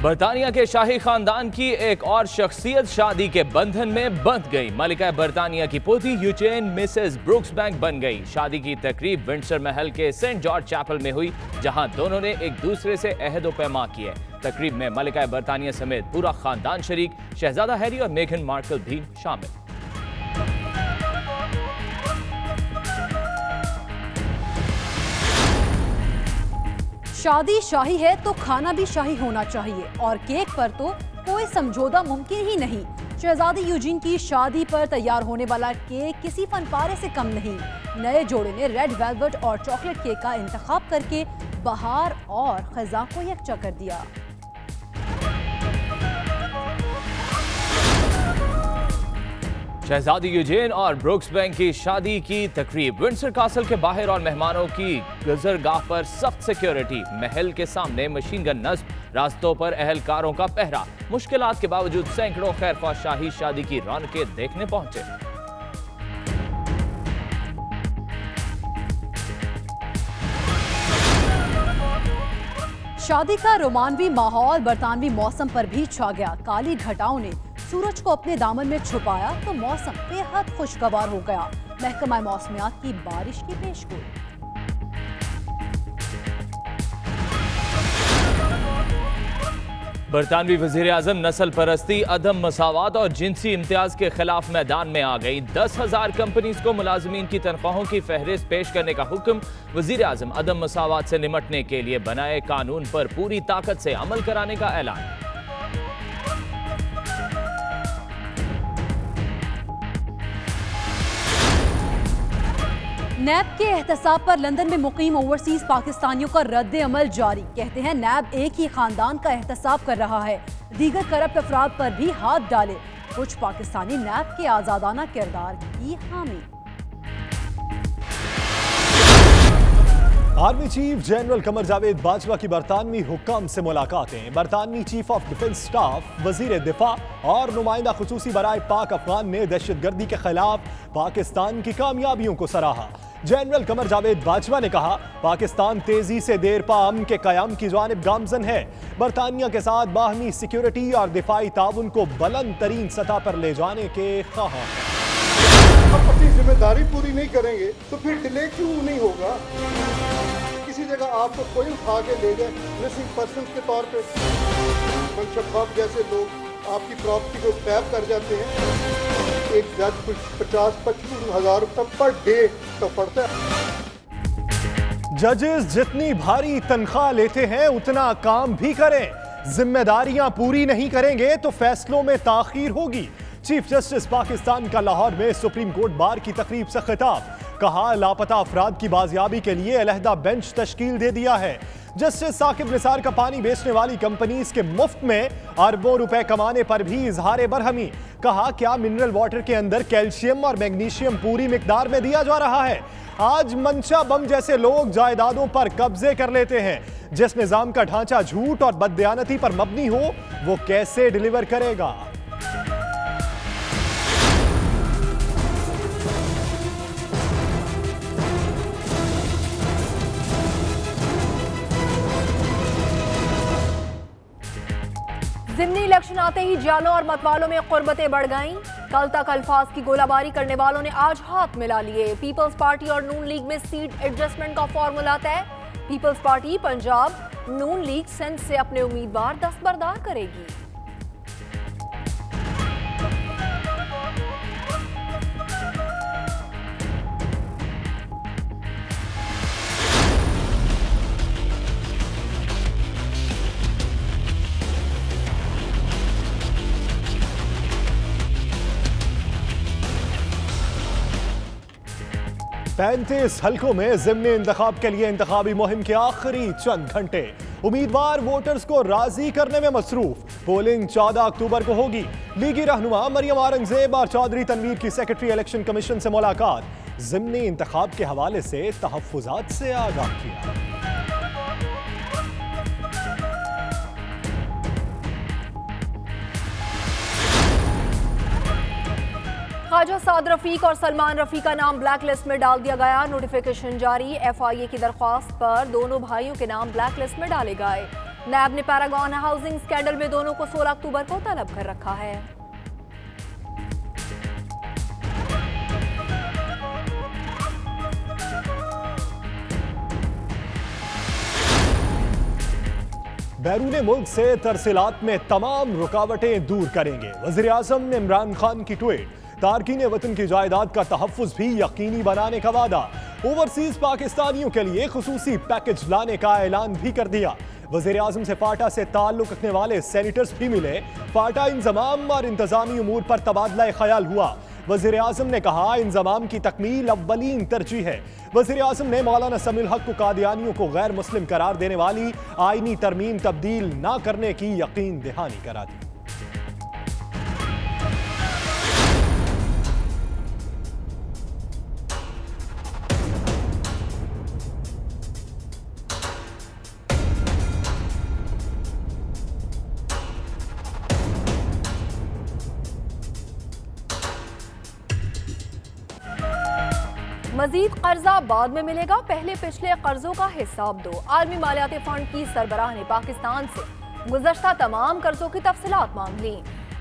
बरतानिया के शाही खानदान की एक और शख्सियत शादी के बंधन में बंध गई। मलिका बरतानिया की पोती यूजेन मिसेस ब्रुक्सबैंक बन गई। शादी की तकरीब विंडसर महल के सेंट जॉर्ज चैपल में हुई, जहां दोनों ने एक दूसरे से अहद पैमा किए। तकरीब में मलिका बरतानिया समेत पूरा खानदान शरीक, शहजादा हैरी और मेघन मार्कल भी शामिल। शादी शाही है तो खाना भी शाही होना चाहिए और केक पर तो कोई समझौता मुमकिन ही नहीं। शहजादी यूजीन की शादी पर तैयार होने वाला केक किसी फनपारे से कम नहीं। नए जोड़े ने रेड वेलवेट और चॉकलेट केक का इंतखाब करके बहार और खज़ां को यकजा कर दिया। शहजादी यूजेन और ब्रुक्सबैंक की शादी की तकरीब विंडसर कासल के बाहर और मेहमानों की गुजरगाह पर सख्त सिक्योरिटी। महल के सामने मशीन गन नस्ब, रास्तों पर अहलकारों का पहरा। मुश्किलात के बावजूद सैकड़ों खैरख्वाह शाही शादी की रौनकें देखने पहुंचे। शादी का रोमानवी माहौल बरतानवी मौसम पर भी छा गया। काली घटाओं ने सूरज को अपने दामन में छुपाया तो मौसम बेहद खुशगवार हो गया। महकमा मौसमियात की बारिश की पेशगोई। बरतानवी वजीर आजम नस्ल परस्ती, अदम मसावात और जिनसी इम्तियाज के खिलाफ मैदान में आ गई। 10,000 कंपनीज को मुलाजमीन की तनख्वाहों की फहरिस्त पेश करने का हुक्म। वजीर आजम अदम मसावात से निमटने के लिए बनाए कानून पर पूरी ताकत से अमल कराने का ऐलान। नैब के एहतसाब पर लंदन में मुकीम ओवरसीज पाकिस्तानियों का रद्द अमल जारी। कहते हैं नैब एक ही खानदान का एहतसाब कर रहा है, दीगर करप्ट अफराद पर भी हाथ डाले। कुछ पाकिस्तानी नैब के आजादाना किरदार की हामी। Army chief general Qamar Javed Bajwa की बरतानवी हुक्म से मुलाकातें। बरतानवी चीफ ऑफ डिफेंस स्टाफ, वजीर दिफा और नुमाइंदा खुसूसी बराए पाक अफगान ने दहशतगर्दी के खिलाफ पाकिस्तान की कामयाबियों को सराहा। जनरल कमर जावेद बाजवा ने कहा, पाकिस्तान तेजी से देर पा अमन के कयाम की जानिब गामजन है। बरतानिया के साथ बाहमी सिक्योरिटी और दिफाई ताउन को बुलंद तरीन सतह पर ले जाने के ख्वाहां हैं। आप अपनी जिम्मेदारी पूरी नहीं करेंगे तो फिर डिले क्यों नहीं होगा? किसी जगह आपको कोई उठा के ले जाए मिसिंग पर्सन के तौर पे, मनशब जैसे लोग आपकी प्रॉपर्टी को टैप कर जाते हैं। एक जज कुछ 50-55 हज़ार रुपये पर डे तो पड़ता है। जजेस जितनी भारी तनख्वाह लेते हैं उतना काम भी करें। जिम्मेदारियां पूरी नहीं करेंगे तो फैसलों में ताखीर होगी। चीफ जस्टिस पाकिस्तान का लाहौर में सुप्रीम कोर्ट बार की तकरीब से खिताब। कहा, लापता अफराद की बाजियाबी के लिए अलहदा बेंच तश्कील दे दिया है। जस्टिस साकिब निसार का पानी बेचने वाली कंपनीज के मुफ्त में अरबों रुपए कमाने पर भी इजहार बरहमी। कहा, क्या मिनरल वाटर के अंदर कैल्शियम और मैग्नीशियम पूरी मिकदार में दिया जा रहा है? आज मंशा बम जैसे लोग जायदादों पर कब्जे कर लेते हैं। जिस निजाम का ढांचा झूठ और बददयानती पर मबनी हो वो कैसे डिलीवर करेगा? ज़िमनी इलेक्शन आते ही जालों और मतवालों में कुर्बतें बढ़ गईं। कल तक अल्फाज की गोलाबारी करने वालों ने आज हाथ मिला लिए। पीपल्स पार्टी और नून लीग में सीट एडजस्टमेंट का फॉर्मूला तय। पीपल्स पार्टी पंजाब, नून लीग सिंध से अपने उम्मीदवार दस्तबरदार करेगी। पैंतीस हल्कों में ज़िमनी इंतखाब के लिए इंतखाबी मुहिम के आखिरी चंद घंटे। उम्मीदवार वोटर्स को राजी करने में मसरूफ। पोलिंग 14 अक्टूबर को होगी। लीगी रहनुमा मरियम औरंगजेब और चौधरी तनवीर की सेक्रेटरी इलेक्शन कमीशन से मुलाकात। ज़िमनी इंतखाब के हवाले से तहफ़्फ़ुज़ात से आगाह किया। ख्वाजा साद रफीक और सलमान रफी का नाम ब्लैक लिस्ट में डाल दिया गया। नोटिफिकेशन जारी। FIA की दरख्वास्त पर दोनों भाइयों के नाम ब्लैक लिस्ट में डाले गए। नैब ने पैरागॉन हाउसिंग स्कैंडल में दोनों को 16 अक्टूबर को तलब कर रखा है। बैरून मुल्क से तरसीलात में तमाम रुकावटें दूर करेंगे। वज़ीर-ए-आज़म ने इमरान खान की ट्वीट, तारकीन वतन की जायदाद का तहफ़्फ़ुज़ भी यकीनी बनाने का वादा। ओवरसीज पाकिस्तानियों के लिए खुसूसी पैकेज लाने का ऐलान भी कर दिया। वज़ीर-ए-आज़म से फाटा से ताल्लुक़ रखने वाले सेनेटर्स भी मिले। फाटा इंज़माम और इंतज़ामी उमूर पर तबादला ख्याल हुआ। वज़ीर-ए-आज़म ने कहा, इंज़माम की तकमील अव्वलीन तरजीह है। वज़ीर-ए-आज़म ने मौलाना समीउल हक को कादियानियों को गैर मुस्लिम करार देने वाली आईनी तरमीम तब्दील न करने की यकीन दहानी करा दी। मजीद कर्जा बाद में मिलेगा, पहले पिछले कर्जों का हिसाब दो। आलमी मालियाती फंड की सरबराह ने पाकिस्तान से गुज़श्ता तमाम कर्जों की तफसीलात मांग ली।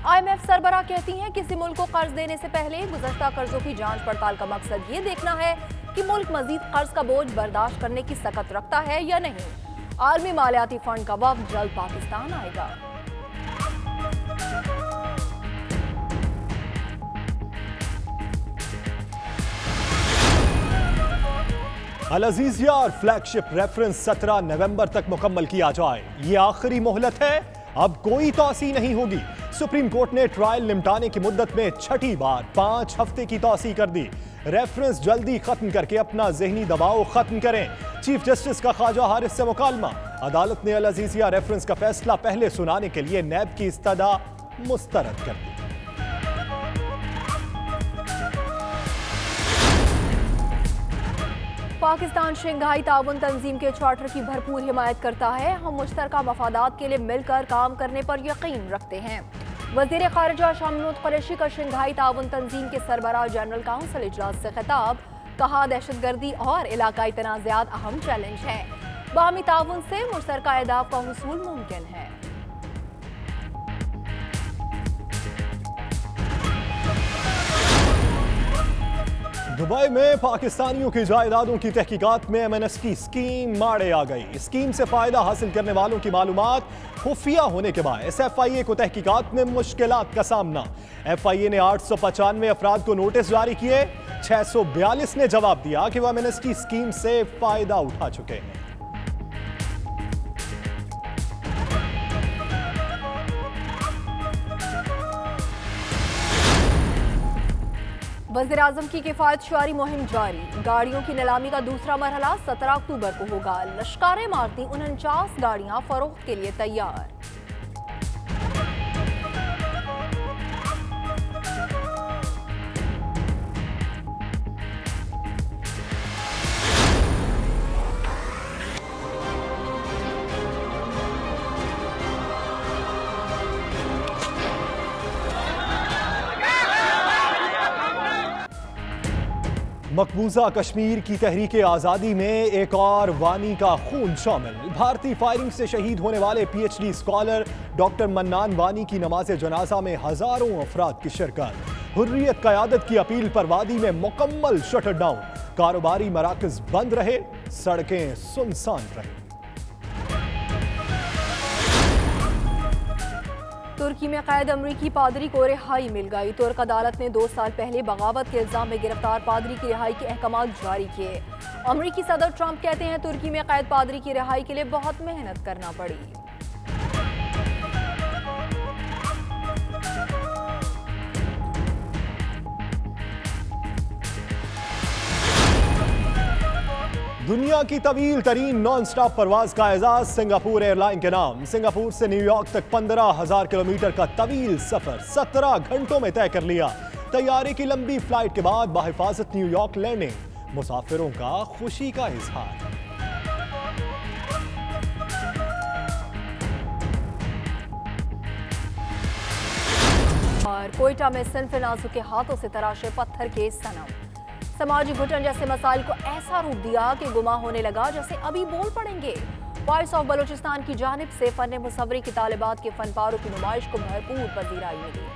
IMF सरबराह कहती हैं किसी मुल्क को कर्ज देने से पहले गुज़श्ता कर्जों की जांच पड़ताल का मकसद ये देखना है कि मुल्क मजीद कर्ज का बोझ बर्दाश्त करने की सकत रखता है या नहीं। आलमी मालियाती फंड का वफ्द जल्द पाकिस्तान आएगा। अल अजीजिया और फ्लैगशिप रेफरेंस 17 नवंबर तक मुकम्मल किया जाए। ये आखिरी मोहलत है, अब कोई तौसी नहीं होगी। सुप्रीम कोर्ट ने ट्रायल निपटाने की मुद्दत में छठी बार 5 हफ्ते की तौसी कर दी। रेफरेंस जल्दी खत्म करके अपना जहनी दबाव खत्म करें। चीफ जस्टिस का ख्वाजा हारिस से मुकालमा। अदालत ने अल अजीजिया रेफरेंस का फैसला पहले सुनाने के लिए नैब की इस्तदा मुस्तरद कर दी। पाकिस्तान शंघाई ताउन तंजीम के चार्टर की भरपूर हिमायत करता है। हम मुश्तरका मफादात के लिए मिलकर काम करने पर यकीन रखते हैं। वज़ीर ख़ारिजा शाह महमूद कुरैशी का शंघाई ताउन तंजीम के सरबराह जनरल काउंसिल इजलास से खिताब। कहा, दहशतगर्दी और इलाकाई तनाज़ात अहम चैलेंज हैं। बाहमी ताउन से मुश्तरका अहदाफ का हुसूल मुमकिन है। दुबई में पाकिस्तानियों की जायदादों की तहकीकात में MNS की स्कीम माड़े आ गई। स्कीम से फायदा हासिल करने वालों की मालूमात खुफिया होने के बायस FIA को तहकीकात में मुश्किलात का सामना। FIA ने 895 अफराद को नोटिस जारी किए। 642 ने जवाब दिया कि वह MNS की स्कीम से फायदा उठा चुके हैं। वज़ीर-ए-आज़म की किफ़ायत शुमारी मुहिम जारी। गाड़ियों की नीलामी का दूसरा मरहला 17 अक्टूबर को होगा। लश्कर इमारती 49 गाड़ियां फरोख्त के लिए तैयार। मकबूजा कश्मीर की तहरीक आज़ादी में एक और वानी का खून शामिल। भारतीय फायरिंग से शहीद होने वाले PhD स्कॉलर डॉक्टर मन्नान वानी की नमाज जनाजा में हजारों अफराद की शिरकत। हुर्रियत क़यादत की अपील पर वादी में मुकम्मल शटर डाउन। कारोबारी मराकज़ बंद रहे, सड़कें सुनसान रही। तुर्की में कैद अमरीकी पादरी को रिहाई मिल गई। तुर्क अदालत ने 2 साल पहले बगावत के इल्जाम में गिरफ्तार पादरी की रिहाई के अहकाम जारी किए। अमरीकी सदर ट्रंप कहते हैं तुर्की में कैद पादरी की रिहाई के लिए बहुत मेहनत करना पड़ी। दुनिया की तवील तरीन नॉन स्टॉप परवाज का एजाज सिंगापुर एयरलाइन के नाम। सिंगापुर से न्यूयॉर्क तक 15,000 किलोमीटर का तवील सफर 17 घंटों में तय कर लिया। तैयारी की लंबी फ्लाइट के बाद बाहिफाजत न्यूयॉर्क लैंडिंग। मुसाफिरों का खुशी का इजहार। और कोयटा में सिंफ नाजू के हाथों से तराशे पत्थर के सनम। समाजी घुटन जैसे मसाइल को ऐसा रूप दिया कि गुमा होने लगा जैसे अभी बोल पड़ेंगे। वॉइस ऑफ बलूचिस्तान की जानिब से फन मुसव्वरी की तालिबात के फनपारों की नुमाइश को भरपूर पजीराई मिली।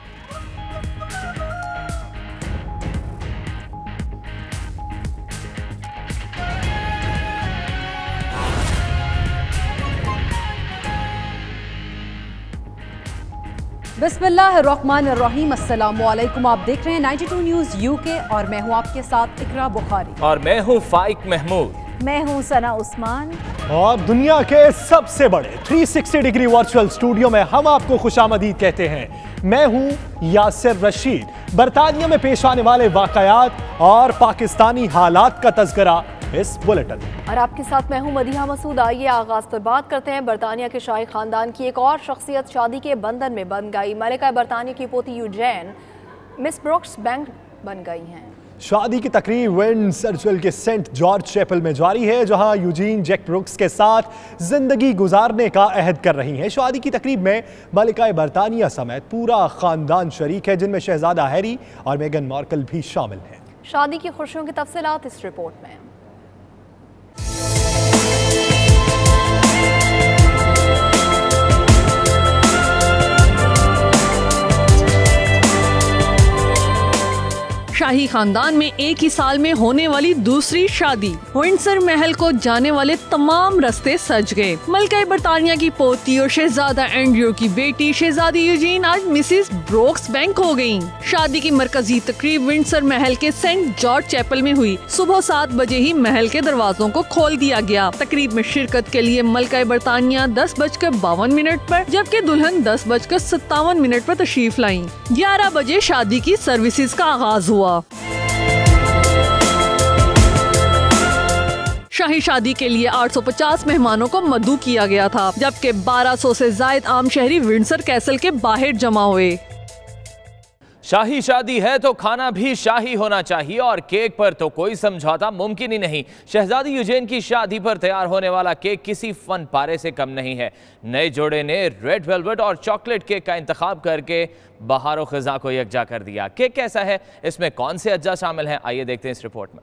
बिस्मिल्लाहिर्रहमानिर्रहीम, अस्सलामुअलैकुम। आप देख रहे हैं 92 न्यूज़ यूके और मैं हूं आपके साथ इकरा बुखारी और मैं हूं फाइक महमूद। मैं हूं सना उस्मान। और दुनिया के सबसे बड़े 360 डिग्री वर्चुअल स्टूडियो में हम आपको खुशामदीद कहते हैं। मैं हूं यासिर रशीद। बरतानिया में पेश आने वाले वाकयात और पाकिस्तानी हालात का तज़किरा इस बुलेटिन में। और आपके साथ मैं हूं मदीहा मसूद। आइए आगाज पर बात करते हैं बरतानिया के शाही खानदान की एक और शख्सियत शादी के बंधन में बंध गई। मलिका बरतानिया की पोती यूजेन मिस ब्रुक्स बैंक बन गई हैं। शादी की तकरीब विंडसर के सेंट जॉर्ज चैपल में जारी है, जहां यूजीन जैक ब्रुक्स के साथ जिंदगी गुजारने का अहद कर रही हैं। शादी की तकरीब में मलिका बरतानिया समेत पूरा खानदान शरीक है, जिनमें शहजादा हैरी और मेगन मार्कल भी शामिल हैं। शादी की खुशियों की तफसीलात इस रिपोर्ट में। शाही खानदान में एक ही साल में होने वाली दूसरी शादी। विंडसर महल को जाने वाले तमाम रास्ते सज गए। मलिका बरतानिया की पोती और शहजादा एंड्रयू की बेटी शहजादी यूजीन आज मिसेस ब्रुक्स बैंक हो गयीं। शादी की मरकजी तकरीब विंडसर महल के सेंट जॉर्ज चैपल में हुई। सुबह 7 बजे ही महल के दरवाजों को खोल दिया गया। तकरीब में शिरकत के लिए मलिका बरतानिया 10:52 पर, जबकि दुल्हन 10:57 पर तशरीफ लाई। 11 बजे शादी की सर्विसेज का आगाज हुआ। शाही शादी के लिए 850 मेहमानों को मदऊ किया गया था, जबकि 1200 से जायद आम शहरी विंडसर कैसल के बाहर जमा हुए। शाही शादी है तो खाना भी शाही होना चाहिए और केक पर तो कोई समझौता मुमकिन ही नहीं। शहजादी यूजेन की शादी पर तैयार होने वाला केक किसी फन पारे से कम नहीं है। नए जोड़े ने रेड वेलवेट और चॉकलेट केक का इंतखाब करके बहारो खिजा को यकजा कर दिया। केक कैसा है, इसमें कौन से अज्जा शामिल हैं, आइए देखते हैं इस रिपोर्ट में।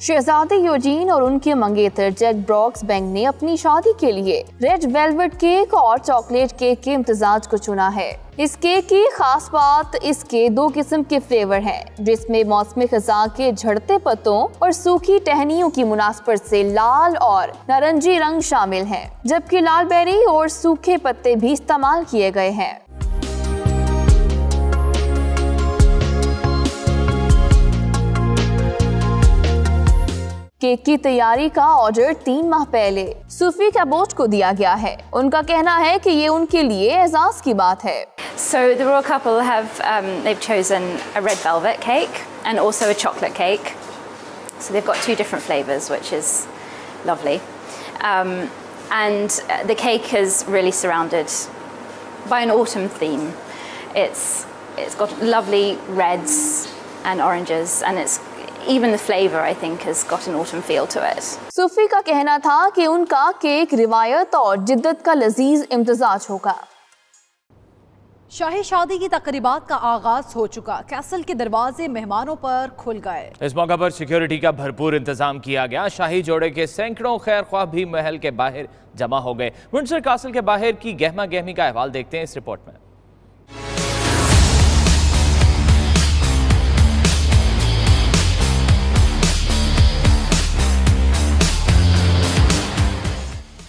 शहजादे यूजीन और उनके मंगेतर जैक ब्रुक्स बैंक ने अपनी शादी के लिए रेड वेलवेट केक और चॉकलेट केक के इम्तिजाज को चुना है। इस केक की खास बात इसके 2 किस्म के फ्लेवर हैं, जिसमें मौसमी खिजा के झड़ते पत्तों और सूखी टहनियों की मुनासबत से लाल और नारंगी रंग शामिल हैं, जबकि लाल बेरी और सूखे पत्ते भी इस्तेमाल किए गए हैं। केक की तैयारी का ऑर्डर 3 माह पहले सूफी कैबोट को दिया गया है। उनका कहना है कि ये उनके लिए एजाज की बात है। So the royal couple they've chosen a red velvet cake and also a chocolate cake. So they've got 2 different flavors, which is lovely. And the cake is really surrounded by an autumn theme. It's got lovely reds and oranges, and even the flavor I think has got an autumn feel to it. सूफी का कहना था कि उनका cake रिवायत और जिद्दत का लजीज इम्तिजाज होगा। शाही शादी की तकरीबात का आगाज हो चुका। कैसल के दरवाजे मेहमानों पर खुल गए। इस मौका पर सिक्योरिटी का भरपूर इंतजाम किया गया। शाही जोड़े के सैकड़ों खैर ख्वाह भी महल के बाहर जमा हो गए। विंडसर कासल के बाहर की गहमा गहमी का अहवाल देखते हैं इस रिपोर्ट में।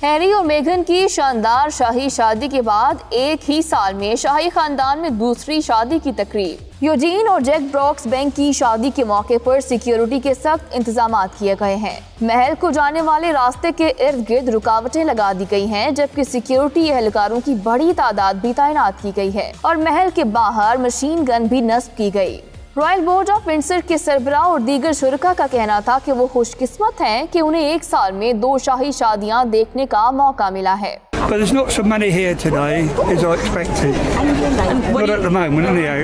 हैरी और मेगन की शानदार शाही शादी के बाद एक ही साल में शाही खानदान में दूसरी शादी की तकरीब। यूजीन और जैक ब्रुक्स बैंक की शादी के मौके पर सिक्योरिटी के सख्त इंतजाम किए गए हैं। महल को जाने वाले रास्ते के इर्द गिर्द रुकावटें लगा दी गई हैं, जबकि सिक्योरिटी एहलकारों की बड़ी तादाद भी तैनात की गई है और महल के बाहर मशीन गन भी नस्ब की गई। रॉयल बोर्ड ऑफ विंडसर के सरबराह और दीगर शुरका का कहना था कि वो खुशकिस्मत हैं कि उन्हें एक साल में 2 शाही शादियां देखने का मौका मिला है। But there's not so many here today as I expected. Not at the moment, anyhow.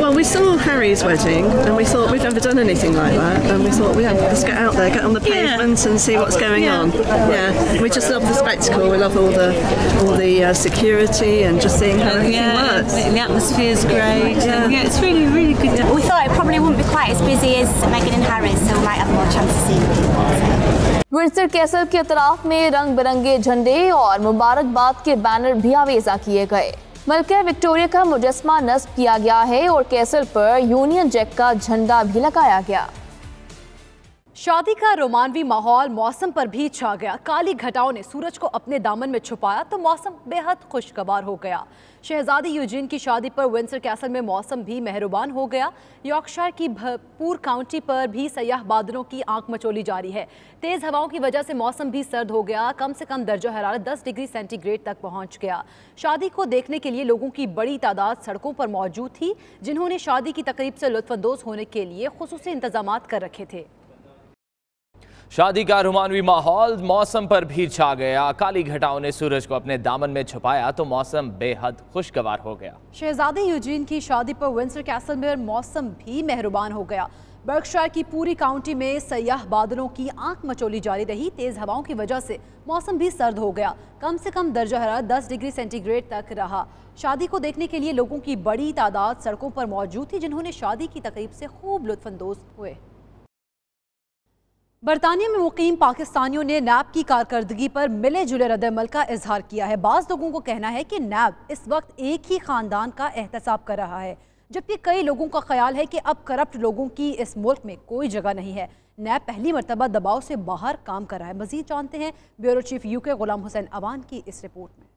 Well, we saw Harry's wedding and we thought we've never done anything like that, and we thought, let's get out there, get on the pavements and see what's going on. Yeah, we just love the spectacle. We love all the security and just seeing how everything works. The atmosphere's great. Yeah, it's really, really good. We thought it probably wouldn't be quite as busy as Meghan and Harry's, so we might have more chance of seeing people. Windsor castle के अतराफ में रंग बिरंगे झंडे और मुबारकबाद के banner भी आवेजा किए गए। मलका विक्टोरिया का मुजस्मा नस्ब किया गया है और कैसल पर यूनियन जैक का झंडा भी लगाया गया। शादी का रोमानवी माहौल मौसम पर भी छा गया। काली घटाओं ने सूरज को अपने दामन में छुपाया तो मौसम बेहद खुशगवार हो गया। शहजादी यूजीन की शादी पर विंडसर कैसल में मौसम भी मेहरबान हो गया। यॉर्कशायर की भरपूर काउंटी पर भी सयाह बादलों की आंख मचोली जारी है। तेज हवाओं की वजह से मौसम भी सर्द हो गया। कम से कम दर्जा हरारत 10 डिग्री सेंटीग्रेड तक पहुंच गया। शादी को देखने के लिए लोगों की बड़ी तादाद सड़कों पर मौजूद थी, जिन्होंने शादी की तकरीब से लुत्फअंदोज होने के लिए खुसूसी इंतजामात कर रखे थे। शादी का रोमानवी माहौल मौसम पर भी छा गया। काली घटाओं ने सूरज को अपने दामन में छुपाया तो मौसम बेहद खुशगवार हो गया। शहजादी यूजीन की शादी पर विंडसर कैसल में मौसम भी मेहरबान हो गया। बर्कशायर की पूरी काउंटी में सयाह बादलों की आंख मचोली जारी रही। तेज हवाओं की वजह से मौसम भी सर्द हो गया। कम से कम दर्जा हरारत 10 डिग्री सेंटीग्रेड तक रहा। शादी को देखने के लिए लोगों की बड़ी तादाद सड़कों पर मौजूद थी, जिन्होंने शादी की तकरीब से खूब लुत्फअंदोज हुए। बरतानिया में मुकीम पाकिस्तानियों ने नैब की कारकर्दगी पर मिले जुले रद्द-ए-अमल का इजहार किया है। बाज़ लोगों को कहना है कि नैब इस वक्त एक ही खानदान का एहतसाब कर रहा है, जबकि कई लोगों का ख्याल है कि अब करप्ट लोगों की इस मुल्क में कोई जगह नहीं है। नैब पहली मरतबा दबाव से बाहर काम कर रहा है। मजीद जानते हैं ब्यूरो चीफ यूके गुलाम हुसैन अवान की इस रिपोर्ट में।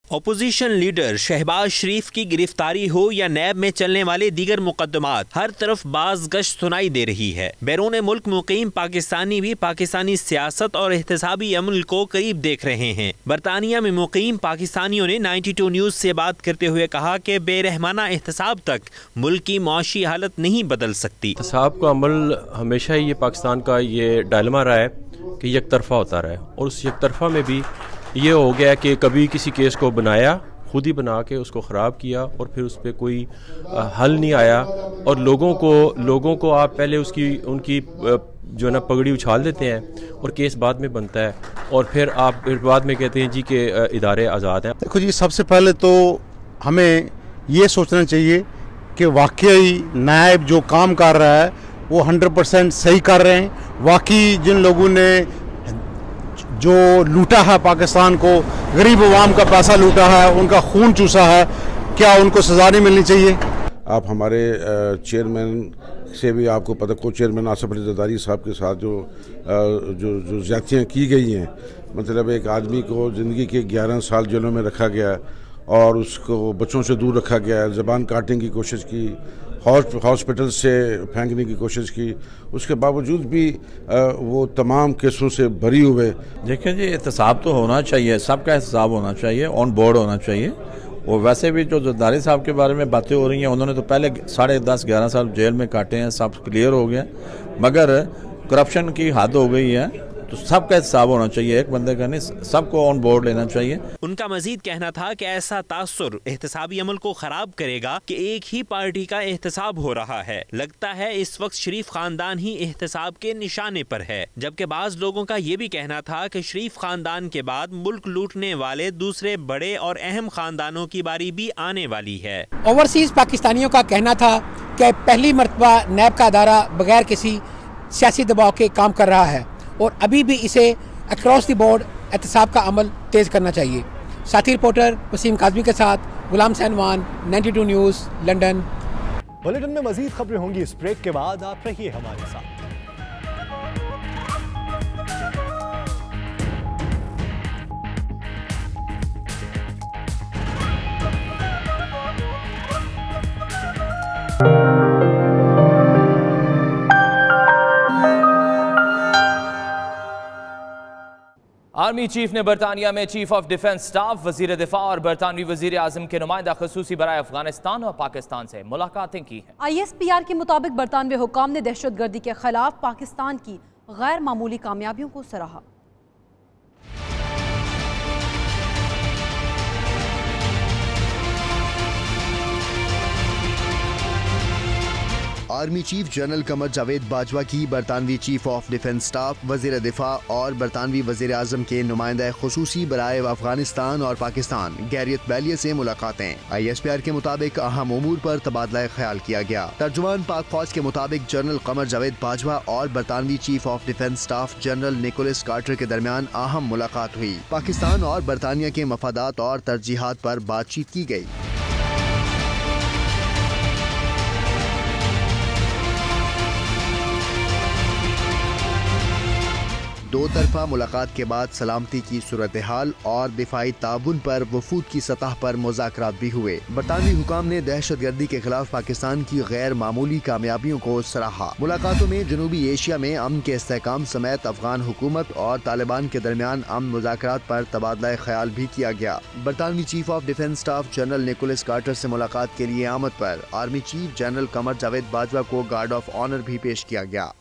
अपोजिशन लीडर शहबाज शरीफ की गिरफ्तारी हो या नैब में चलने वाले दीगर मुकदमात, हर तरफ बाज गश्त सुनाई दे रही है। बैरून मुल्क मुकीम पाकिस्तानी भी पाकिस्तानी सियासत और एहतसाबी अमल को करीब देख रहे हैं। बरतानिया में मुकीम पाकिस्तानियों ने 92 न्यूज़ से बात करते हुए कहा कि बेरहमाना एहतसाब तक मुल्क की मुआशी हालत नहीं बदल सकती। एहतसाब का अमल हमेशा ही ये पाकिस्तान का ये डायलेमा रहा है कि एक तरफा होता रहा है, और उस एक तरफा में भी ये हो गया कि कभी किसी केस को बनाया, खुद ही बना के उसको ख़राब किया और फिर उस पर कोई हल नहीं आया, और लोगों को आप पहले उनकी जो है ना पगड़ी उछाल देते हैं और केस बाद में बनता है, और फिर आप बाद में कहते हैं जी के इदारे आज़ाद हैं। देखो जी, सबसे पहले तो हमें ये सोचना चाहिए कि वाकई नायब जो काम कर रहा है वो 100% सही कर रहे हैं। वाकई जिन लोगों ने जो लूटा है पाकिस्तान को, गरीब अवाम का पैसा लूटा है, उनका खून चूसा है, क्या उनको सजा नहीं मिलनी चाहिए? आप हमारे चेयरमैन से भी आपको पता, को चेयरमैन आसिफ अली जरदारी साहब के साथ जो ज्यादतियाँ की गई हैं, मतलब एक आदमी को ज़िंदगी के 11 साल जेलों में रखा गया और उसको बच्चों से दूर रखा गया, ज़बान काटने की कोशिश की, हॉस्पिटल से फेंकने की कोशिश की, उसके बावजूद भी वो तमाम केसों से बरी हुए। देखिए जी, एहतसाब तो होना चाहिए, सबका एहतसाब होना चाहिए, ऑन बोर्ड होना चाहिए। और वैसे भी जो जरदारी साहब के बारे में बातें हो रही हैं, उन्होंने तो पहले 10.5-11 साल जेल में काटे हैं, सब क्लियर हो गया, मगर करप्शन की हद हो गई है, तो सबका हिसाब होना चाहिए, एक बंदे का नहीं, सबको ऑन बोर्ड लेना चाहिए। उनका मजीद कहना था कि ऐसा तासुर एहतसाबी अमल को खराब करेगा कि एक ही पार्टी का एहतसाब हो रहा है। लगता है इस वक्त शरीफ खानदान ही एहतसाब के निशाने पर है, जबकि बाज लोगों का ये भी कहना था कि शरीफ खानदान के बाद मुल्क लूटने वाले दूसरे बड़े और अहम खानदानों की बारी भी आने वाली है। ओवरसीज पाकिस्तानियों का कहना था कि पहली मरतबा नैब का अदारा बगैर किसी सियासी दबाव के काम कर रहा है और अभी भी इसे अक्रॉस द बोर्ड एहतसाब का अमल तेज करना चाहिए। साथी रिपोर्टर वसीम काज़मी के साथ Ghulam Hussain Awan, 92 news, London. Bulletin में मजीद खबरें होंगी इस ब्रेक के बाद, आप रहिए हमारे साथ। आर्मी चीफ ने बरतानिया में चीफ ऑफ डिफेंस स्टाफ, वजीर दिफा और बरतानवी वजीर आजम के नुमाइंदा खसूसी बराए अफगानिस्तान और पाकिस्तान से मुलाकातें की हैं। ISPR के मुताबिक बरतानवी हुक्काम ने दहशतगर्दी के खिलाफ पाकिस्तान की गैर मामूली कामयाबियों को सराहा। Army chief general Qamar Javed Bajwa की बरतानवी चीफ ऑफ डिफेंस स्टाफ, वजीर दिफा और बरतानवी वजीर आजम के नुमाइंदा खुसूसी बराए अफगानिस्तान और पाकिस्तान गैरियत बैलिया से मुलाकातें। ISPR के मुताबिक अहम उमूर पर तबादला ख्याल किया गया। तर्जुमान पाक फौज के मुताबिक जनरल कमर जावेद बाजवा और बरतानवी chief of defence staff general Nicholas Carter के दरमियान अहम मुलाकात हुई। पाकिस्तान और बरतानिया के मफादात और तरजीहात पर बातचीत की गई। दो तरफा मुलाकात के बाद सलामती की सूरत हाल और दिफाई ताउन पर वफूद की सतह पर मुज़ाकरात भी हुए। बरतानवी हुकाम ने दहशतगर्दी के खिलाफ पाकिस्तान की गैर मामूली कामयाबियों को सराहा। मुलाकातों में जनूबी एशिया में अमन के इस्तेहकाम समेत अफगान हुकूमत और तालिबान के दरमियान अमन मुज़ाकरात पर तबादला ख्याल भी किया गया। बरतानवी chief of defence staff general Nicholas Carter से मुलाकात के लिए आमद पर army chief general Qamar Javed Bajwa को गार्ड ऑफ ऑनर भी पेश किया गया।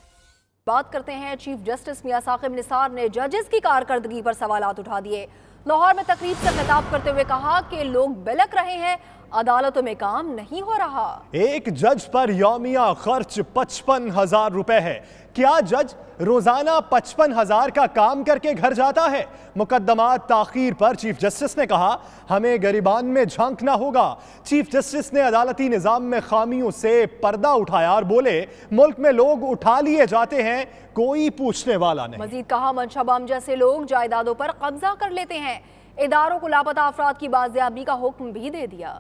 बात करते हैं, चीफ जस्टिस मियां साकिब निसार ने जजेस की कारकर्दगी पर सवालात उठा दिए। लाहौर में तकरीब से खिताब करते हुए कहा कि लोग बिलक रहे हैं, अदालतों में काम नहीं हो रहा। एक जज पर यौमिया खर्च 55,000 रुपए है। क्या जज रोजाना 55,000 का काम करके घर जाता है? मुकदमात ताखीर पर चीफ जस्टिस ने कहा, हमें गरिबान में झांकना होगा। चीफ जस्टिस ने अदालती निजाम में खामियों से पर्दा उठाया और बोले, मुल्क में लोग उठा लिए जाते हैं, कोई पूछने वाला नहीं। मजीद कहा, मंशा-बम जैसे लोग जायदादों पर कब्जा कर लेते हैं। इदारों को लापता अफराद की बाजियाबी का हुक्म भी दे दिया।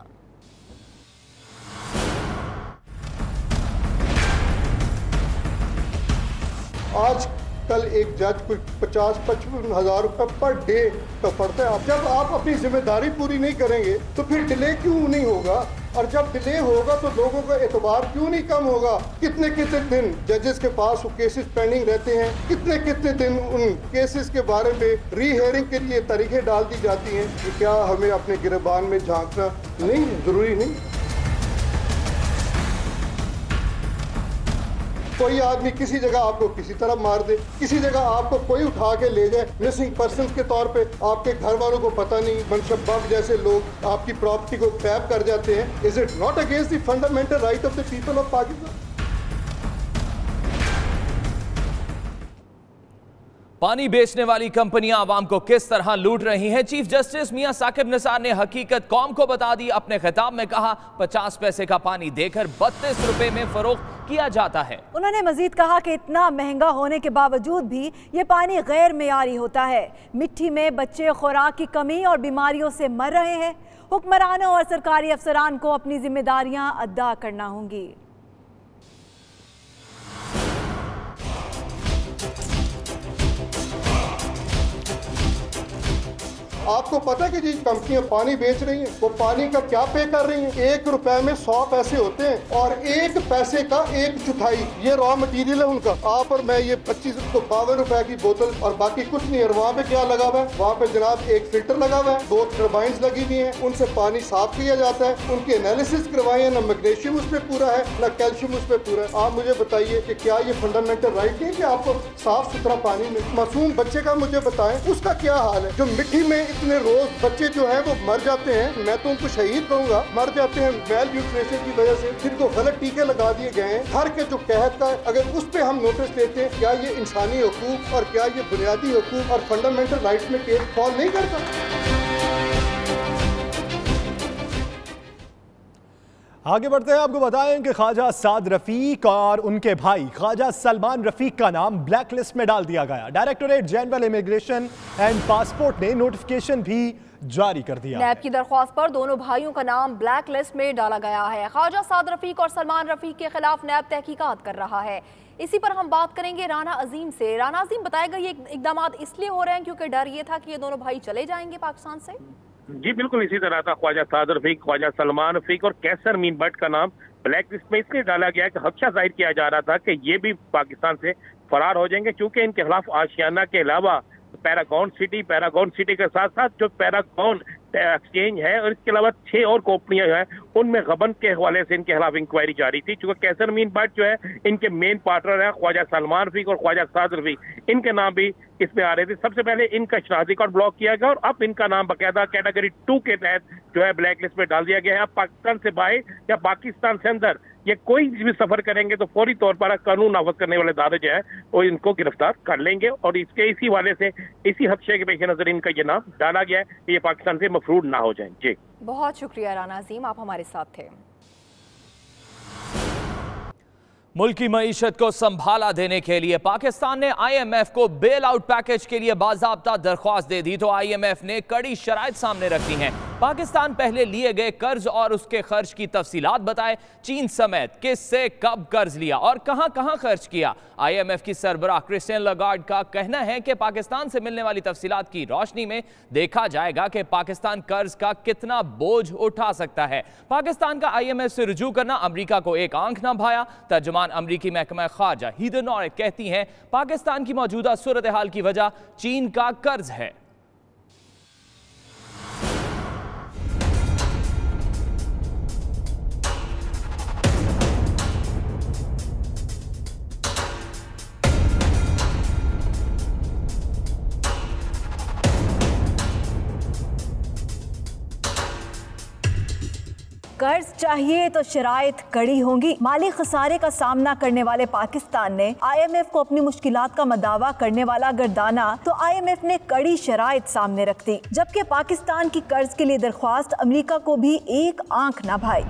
आज कल एक जज को 50-55 रुपए पर डे का पड़ता है। जब आप अपनी जिम्मेदारी पूरी नहीं करेंगे तो फिर डिले क्यों नहीं होगा, और जब डिले होगा तो लोगों का एतबार क्यों नहीं कम होगा। कितने कितने दिन जजेस के पास वो केसेस पेंडिंग रहते हैं, कितने कितने दिन उन केसेस के बारे में री हेयरिंग के लिए तारीखें डाल दी जाती हैं। तो क्या हमें अपने गिरबान में झांकना नहीं जरूरी नहीं? कोई आदमी किसी जगह आपको किसी तरह मार दे, किसी जगह आपको कोई उठा के ले जाए मिसिंग पर्सन के तौर पे, आपके घर वालों को पता नहीं, मनशब जैसे लोग आपकी प्रॉपर्टी को टैप कर जाते हैं। Is it not against the fundamental right of the people of Pakistan? पानी बेचने वाली कंपनियां आवाम को किस तरह लूट रही हैं, चीफ जस्टिस मियां साकिब निसार ने हकीकत कौम को बता दी। अपने खिताब में कहा, 50 पैसे का पानी देकर 32 रुपए में फरोख्त किया जाता है। उन्होंने मजीद कहा कि इतना महंगा होने के बावजूद भी ये पानी गैर मेयारी होता है। मिट्टी में बच्चे खुराक की कमी और बीमारियों से मर रहे हैं। हुक्मरानों और सरकारी अफसरान को अपनी जिम्मेदारियां अदा करना होंगी। आपको पता है कि जी कंपनियां पानी बेच रही हैं, वो पानी का क्या पे कर रही हैं? 1 रुपए में 100 पैसे होते हैं और 1 पैसे का 1/4 ये रॉ मटेरियल है उनका। आप और मैं ये 52 रुपए की बोतल और बाकी कुछ नहीं है। वहाँ पे क्या लगा हुआ है? वहाँ पे जनाब एक फिल्टर लगा हुआ है, 2 टर्बाइंस लगी हुई हैं, उनसे पानी साफ किया जाता है। उनकी एनालिसिस करवाए, ना मैग्नीशियम उसमें पूरा है, ना कैल्शियम उसमें पूरा है। आप मुझे बताइए कि क्या ये फंडामेंटल राइट नहीं कि आपको साफ सुथरा पानी मिले? मासूम बच्चे का मुझे बताएं, उसका क्या हाल है? जो मिट्टी में इतने रोज बच्चे जो हैं वो मर जाते हैं, मैं तो उनको शहीद कहूंगा, मर जाते हैं वेल न्यूट्रिशन की वजह से। जिनको गलत टीके लगा दिए गए हैं, हर के जो कहत का, अगर उस पर हम नोटिस लेते हैं, क्या ये इंसानी हुकूक और क्या ये बुनियादी हुकूक और फंडामेंटल राइट्स में केस फॉल नहीं करता? आगे बढ़ते हैं, आपको बताएं कि ख्वाजा साद रफीक और उनके भाई ख्वाजा सलमान रफीक का नाम ब्लैक लिस्ट में डाल दिया गया। Directorate general immigration and passport ने नोटिफिकेशन भी जारी कर दिया। नैब की दरख्वास्त पर दोनों भाइयों का नाम ब्लैक लिस्ट में डाला गया है। ख्वाजा साद रफीक और सलमान रफीक के खिलाफ नैब तहकीकात कर रहा है। इसी पर हम बात करेंगे राना अजीम से। राना अजीम, बताएगा ये इकदाम इसलिए हो रहे हैं क्योंकि डर ये था कि ये दोनों भाई चले जाएंगे पाकिस्तान से? जी बिल्कुल इसी तरह था। ख्वाजा साद रफीक, ख्वाजा सलमान रफीक और कैसर मीन भट्ट का नाम ब्लैक लिस्ट में इसलिए डाला गया कि खदशा जाहिर किया जा रहा था कि ये भी पाकिस्तान से फरार हो जाएंगे, क्योंकि इनके खिलाफ आशियाना के अलावा पैरागॉन सिटी के साथ साथ जो पैरागॉन एक्सचेंज है और इसके अलावा 6 और कंपनियां हैं, उनमें गबन के हवाले से इनके खिलाफ इंक्वायरी जारी थी। चूंकि कैसर मीन भट्ट जो है इनके मेन पार्टनर है, ख्वाजा सलमान रफीक और ख्वाजा साद रफीक, इनके नाम भी इसमें आ रहे थे। सबसे पहले इनका शनाख्ती कार्ड ब्लॉक किया गया और अब इनका नाम बाकायदा कैटेगरी 2 के तहत जो है ब्लैक लिस्ट में डाल दिया गया है। अब पाकिस्तान से बाहर या पाकिस्तान से अंदर ये कोई भी सफर करेंगे तो फौरी तौर पर कानून नाफज करने वाले इदारे जो है वो इनको गिरफ्तार कर लेंगे। और इसके इसी वाले से इसी खदशे के पेश नजर इनका ये नाम डाला गया है कि ये पाकिस्तान से मफरूड ना हो जाए। जी बहुत शुक्रिया राना अजीम, आप हमारे साथ थे। मुल्क की मईशत को संभाला देने के लिए पाकिस्तान ने IMF को बेल आउट पैकेज के लिए बाज़ाब्ता दरख्वास्त दे दी तो IMF ने कड़ी शराइत सामने रखी हैं। पाकिस्तान पहले लिए गए कर्ज और उसके खर्च की तफसीलात बताए, चीन समेत किससे कब कर्ज लिया और कहां कहां खर्च किया। IMF की सरबराह क्रिस्टियन लगार्ड का कहना है कि पाकिस्तान से मिलने वाली तफसीलात की रोशनी में देखा जाएगा कि पाकिस्तान कर्ज का कितना बोझ उठा सकता है। पाकिस्तान का IMF से रुजू करना अमरीका को एक आंख न भाया। तर्जुमान अमरीकी महकमा खारजा हीदर नॉरेट कहती हैं पाकिस्तान की मौजूदा सूरत हाल की वजह चीन का कर्ज है। कर्ज चाहिए तो शराइत कड़ी होंगी। माली खसारे का सामना करने वाले पाकिस्तान ने IMF को अपनी मुश्किलात का मदावा करने वाला गर्दाना तो IMF ने कड़ी शराइत सामने रख दी, जबकि पाकिस्तान की कर्ज के लिए दरख्वास्त अमेरिका को भी एक आंख न भाई।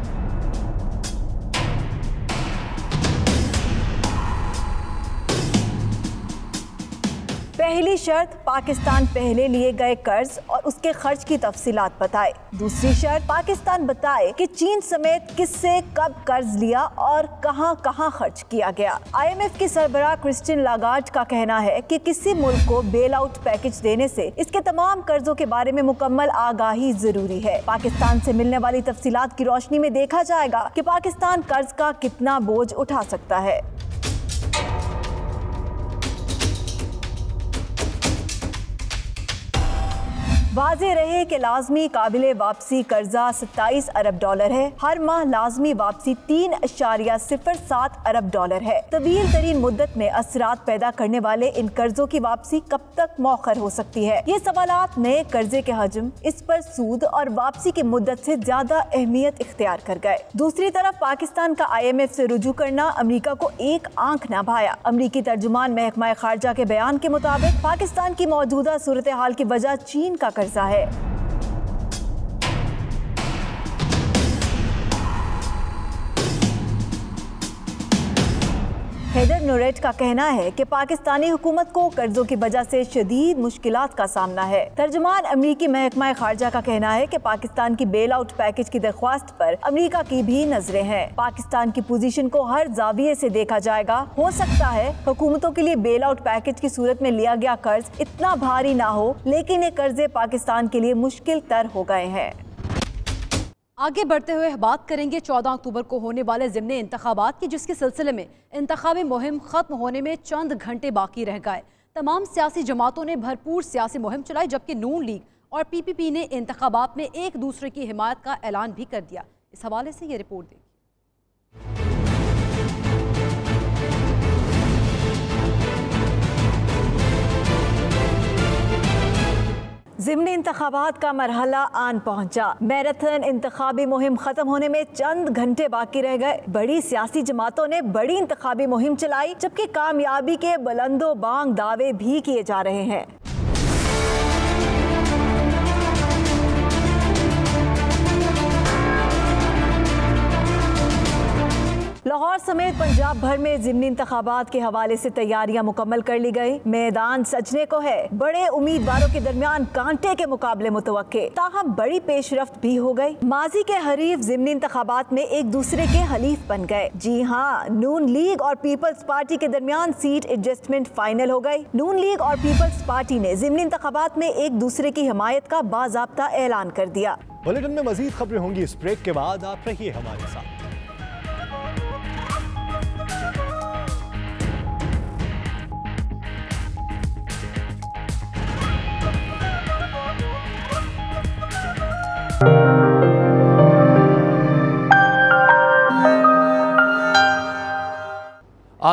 पहली शर्त, पाकिस्तान पहले लिए गए कर्ज और उसके खर्च की तफसीलात बताए। दूसरी शर्त, पाकिस्तान बताए कि चीन समेत किससे कब कर्ज लिया और कहां कहां खर्च किया गया। IMF की सरबराह क्रिस्टियन लगार्ड का कहना है कि किसी मुल्क को बेल आउट पैकेज देने से इसके तमाम कर्जों के बारे में मुकम्मल आगाही जरूरी है। पाकिस्तान से मिलने वाली तफसीलात की रोशनी में देखा जाएगा कि पाकिस्तान कर्ज का कितना बोझ उठा सकता है। वाज़ेह रहे कि लाजमी काबिले वापसी कर्जा 27 अरब डॉलर है। हर माह लाजमी वापसी 3.07 अरब डॉलर है। तवील तरीन मुद्दत में असरात पैदा करने वाले इन कर्जों की वापसी कब तक मौखर हो सकती है? ये सवालात नए कर्जे के हजम, इस पर सूद और वापसी की मुद्दत से ज्यादा अहमियत इख्तियार कर गए। दूसरी तरफ पाकिस्तान का IMF से रुजू करना अमेरिका को एक आंख न भाया। अमरीकी तर्जुमान महकमा खारजा के बयान के मुताबिक पाकिस्तान की मौजूदा सूरत हाल की वजह चीन का कर्जा है। हीदर नॉरेट का कहना है कि पाकिस्तानी हुकूमत को कर्जों की वजह से शदीद मुश्किलात का सामना है। तर्जुमान अमरीकी महकमा खारजा का कहना है कि पाकिस्तान की बेल आउट पैकेज की दरख्वास्त पर अमरीका की भी नजरें हैं। पाकिस्तान की पोजीशन को हर जाविये से देखा जाएगा। हो सकता है हुकूमतों के लिए बेल आउट पैकेज की सूरत में लिया गया कर्ज इतना भारी ना हो, लेकिन ये कर्जे पाकिस्तान के लिए मुश्किल तर हो गए हैं। आगे बढ़ते हुए बात करेंगे 14 अक्टूबर को होने वाले ज़िमनी इंतखाबात की, जिसके सिलसिले में इंतखाबी मुहिम खत्म होने में चंद घंटे बाकी रह गए। तमाम सियासी जमातों ने भरपूर सियासी मुहिम चलाई, जबकि नून लीग और PPP ने इंतखाबात में एक दूसरे की हिमायत का ऐलान भी कर दिया। इस हवाले से ये रिपोर्ट देखिए। ज़िमनी इंतखाबात का मरहला आन पहुंचा। मैराथन इंतखाबी मुहिम खत्म होने में चंद घंटे बाकी रह गए। बड़ी सियासी जमातों ने बड़ी इंतखाबी मुहिम चलाई, जबकि कामयाबी के बुलंदो बांग दावे भी किए जा रहे हैं। लाहौर समेत पंजाब भर में ज़िमनी इंतखाबात के हवाले से तैयारियां मुकम्मल कर ली गई। मैदान सजने को है। बड़े उम्मीदवारों के दरमियान कांटे के मुकाबले मुतवक्के, ताहम बड़ी पेशरफ्त भी हो गई। माजी के हरीफ ज़िमनी इंतखाबात में एक दूसरे के हलीफ बन गए। जी हाँ, नून लीग और पीपल्स पार्टी के दरमियान सीट एडजस्टमेंट फाइनल हो गई। नून लीग और पीपल्स पार्टी ने ज़िमनी इंतखाबात में एक दूसरे की हिमायत का बाज़ाब्ता ऐलान कर दिया। बुलेटिन में मजीद खबरें होंगी इस ब्रेक के बाद। आप रहिए हमारे साथ।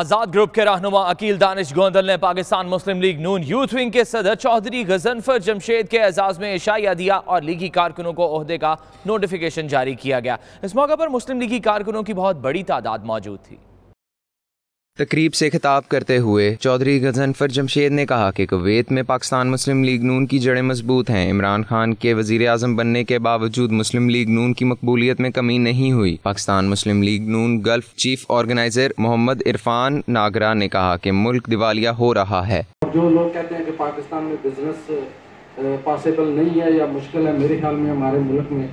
आजाद ग्रुप के रहनुमा अकील दानिश गोंदल ने पाकिस्तान मुस्लिम लीग नून यूथ विंग के सदर चौधरी गजनफर जमशेद के एजाज में इशाया दिया और लीगी कारकुनों को ओहदे का नोटिफिकेशन जारी किया गया। इस मौके पर मुस्लिम लीगी कारकुनों की बहुत बड़ी तादाद मौजूद थी। तकरीब से खिताब करते हुए चौधरी गजनफर जमशेद ने कहा कि कुवैत में पाकिस्तान मुस्लिम लीग नून की जड़ें मजबूत हैं। इमरान खान के वजीर आज़म बनने के बावजूद मुस्लिम लीग नून की मकबूलियत में कमी नहीं हुई। Pakistan Muslim League Noon gulf chief organizer Mohammad Irfan Nagra ने कहा कि मुल्क दिवालिया हो रहा है। जो लोग कहते हैं कि पाकिस्तान में बिजनेस पॉसिबल नहीं है या मुश्किल है, मेरे ख्याल में हमारे मुल्क में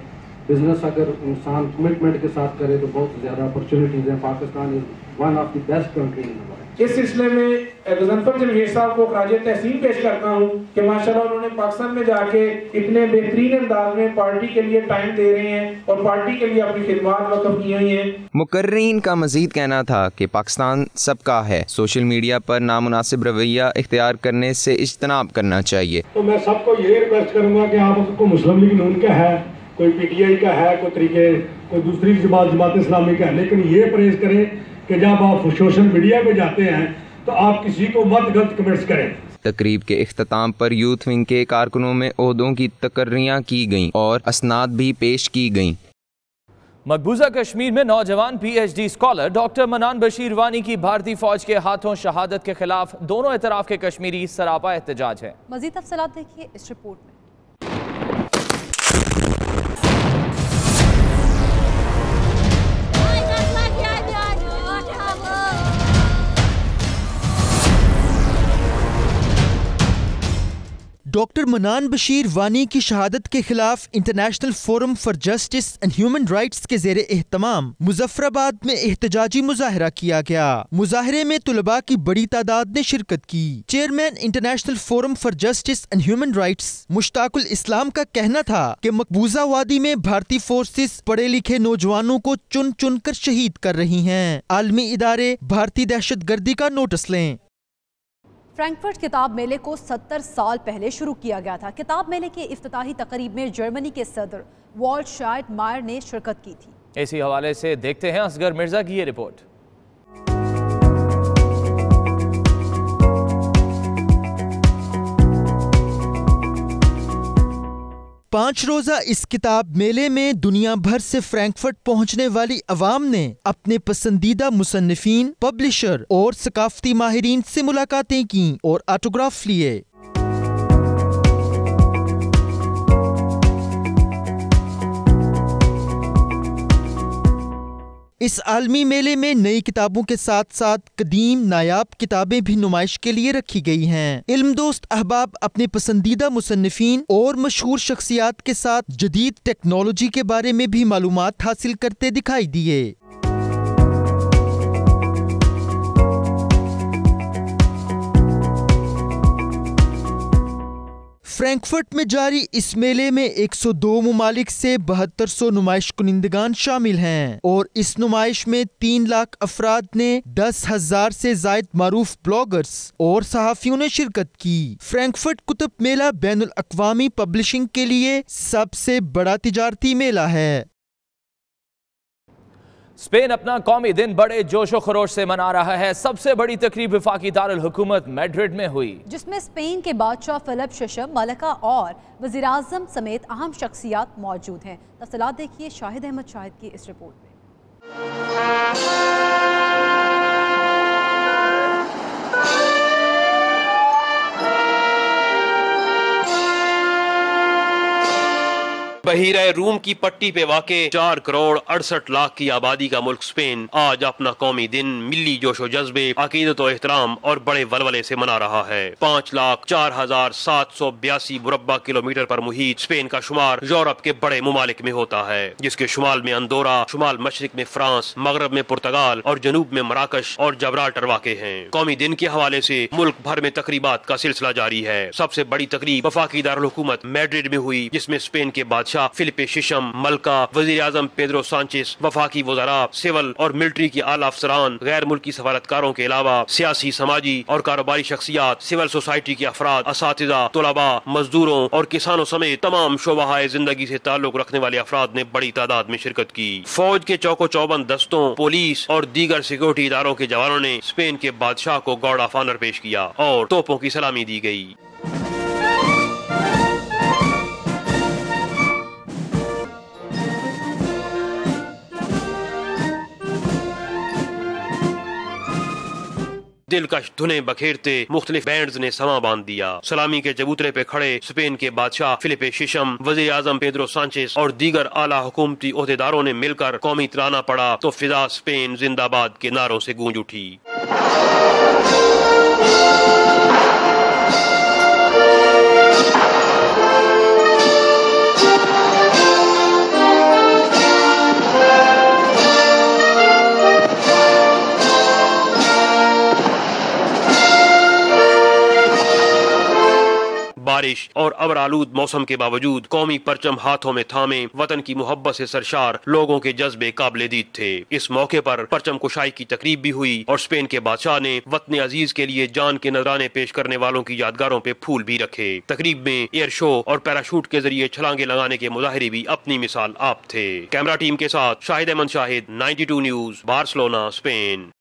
बिजनेस अगर इंसान कमिटमेंट के साथ करे तो बहुत ज़्यादा अपॉर्चुनिटीज़ हैं। Pakistan is one of the best country in the world. इस सिलसिले में गजनफर जमशेद साहब को खराज तहसीन पेश करता हूँ कि माशाल्लाह उन्होंने पाकिस्तान में जाके इतने बेहतरीन अंदाज में पार्टी के लिए टाइम दे रहे हैं और पार्टी के लिए अपनी खिदमत वक़्फ़ की हुई हैं। मुकर्रीन का मजीद कहना था कि पाकिस्तान सबका है, सोशल मीडिया पर नामुनासिब रवैया इख्तियार करने से इज्तनाब करना चाहिए। तो मैं सबको ये रिक्वेस्ट करूँगा कि आपको मुस्लिम लीग नून का है, कोई PTI का है, कोई दूसरी जमात इस्लामी का है, लेकिन ये परहेज करें कि जब आप सोशल मीडिया पे जाते हैं तो आप किसी को मत गलत कमेंट्स करें। तकरीब के इख्तिताम पर यूथ विंग के कारकुनों में ओहदों की तकर्रियां की गईं और असनाद भी पेश की गईं। मकबूजा कश्मीर में नौजवान PhD स्कॉलर डॉक्टर मनान बशीर वानी की भारतीय फौज के हाथों शहादत के खिलाफ दोनों इतराफ के कश्मीरी सरापा एहतजाज है। मजीद तफसीलात देखिए इस रिपोर्ट में। डॉक्टर मनान बशीर वानी की शहादत के खिलाफ international forum for justice and human rights के ज़ेरे एहतमाम मुजफ्फराबाद में एहतजाजी मुजाहरा किया गया। मुजाहरे में तुलबा की बड़ी तादाद ने शिरकत की। Chairman international forum for justice and human rights Mushtaqul Islam का कहना था कि मकबूजा वादी में भारतीय फोर्सेस पढ़े लिखे नौजवानों को चुन चुन कर शहीद कर रही हैं। आलमी इदारे भारतीय दहशतगर्दी का नोटिस लें। फ्रैंकफर्ट किताब मेले को 70 साल पहले शुरू किया गया था। किताब मेले के इफ्तिताही तकरीब में जर्मनी के सदर वॉल्ट शाइडमायर ने शिरकत की थी। इसी हवाले से देखते हैं असगर मिर्जा की ये रिपोर्ट। 5 रोज़ा इस किताब मेले में दुनिया भर से फ्रैंकफर्ट पहुंचने वाली अवाम ने अपने पसंदीदा मुसन्निफीन, पब्लिशर और सकाफती माहिरीन से मुलाकातें की और ऑटोग्राफ लिए। इस आलमी मेले में नई किताबों के साथ साथ कदीम नायाब किताबें भी नुमाइश के लिए रखी गई हैं। इल्म दोस्त अहबाब अपने पसंदीदा मुसन्निफीन और मशहूर शख्सियात के साथ जदीद टेक्नोलॉजी के बारे में भी मालूमात हासिल करते दिखाई दिए। फ्रैंकफर्ट में जारी इस मेले में 102 मुमालिक से 7200 नुमाइश कुनिंदगान शामिल हैं और इस नुमाइश में 3 लाख अफराद ने 10,000 से जायद मारूफ ब्लॉगर्स और सहाफियों ने शिरकत की। फ्रैंकफर्ट कुतुब मेला बैनुल अक़वामी पब्लिशिंग के लिए सबसे बड़ा तिजारती मेला है। स्पेन अपना कौमी दिन बड़े जोशो खरोश से मना रहा है। सबसे बड़ी तकरीब वफाकी दारुल हुकूमत मैड्रिड में हुई, जिसमें स्पेन के बादशाह फिलिप शशम, मलका और वज़ीर आज़म समेत अहम शख्सियात मौजूद हैं। तफसीलात देखिए शाहिद अहमद शाहिद की इस रिपोर्ट में। बहीरा रूम की पट्टी पे वाक़े 4 करोड़ 68 लाख की आबादी का मुल्क स्पेन आज अपना कौमी दिन मिली जोशो जज्बे, अकीदत और एहतराम और बड़े वलवले से मना रहा है। 5,04,782 मुरब्बा किलोमीटर पर मुहित स्पेन का शुमार यूरोप के बड़े मुमालिक में होता है, जिसके शुमाल में अंदोरा, शुमाल मशरिक में फ्रांस, मगरब में पुर्तगाल और जनूब में मराकश और जबराल्टर वाक़े हैं। कौमी दिन के हवाले से मुल्क भर में तकरीबात का सिलसिला जारी है। सबसे बड़ी तकरीब वफाकी दारुल हुकूमत मैड्रिड में हुई, जिसमें स्पेन के बादशाह बादशाह फिलिपे शिशम, मलका, वजीर आजम पेड्रो सांचेस, वफाकी वज़रा, सिविल और मिलिट्री के आला अफसरान, गैर मुल्की सफारतकारों के अलावा सियासी, समाजी और कारोबारी शख्सियात, सिविल सोसाइटी के अफराद, असातिज़ा, तुलबा, मजदूरों और किसानों समेत तमाम शोबाहाए जिंदगी से ताल्लुक रखने वाले अफराद ने बड़ी तादाद में शिरकत की। फौज के चौको चौबंद दस्तों, पुलिस और दीगर सिक्योरिटी इदारों के जवानों ने स्पेन के बादशाह को गार्ड ऑफ ऑनर पेश किया और तोपों की सलामी दी गई। दिलकश धुनें बखेरते मुख्तलिफ बैंड्स ने समा बांध दिया। सलामी के चबूतरे पे खड़े स्पेन के बादशाह फिलिपे शिशम, वजीर आजम पेड्रो सांचेस और दीगर आला हुकूमती ओहदेदारों ने मिलकर कौमी तराना पड़ा तो फिजा स्पेन जिंदाबाद के नारों से गूंज उठी। बारिश और अबरालूद मौसम के बावजूद कौमी परचम हाथों में थामे वतन की मोहब्बत से सरशार लोगों के जज्बे काबिले दीद थे। इस मौके पर परचम कुशाई की तकरीब भी हुई और स्पेन के बादशाह ने वतन अजीज के लिए जान के नजराने पेश करने वालों की यादगारों पे फूल भी रखे। तकरीब में एयर शो और पैराशूट के जरिए छलांगे लगाने के मुजाहिरी भी अपनी मिसाल आप थे। कैमरा टीम के साथ Shahid Ahmed Shahid, 92 news, Barcelona, Spain.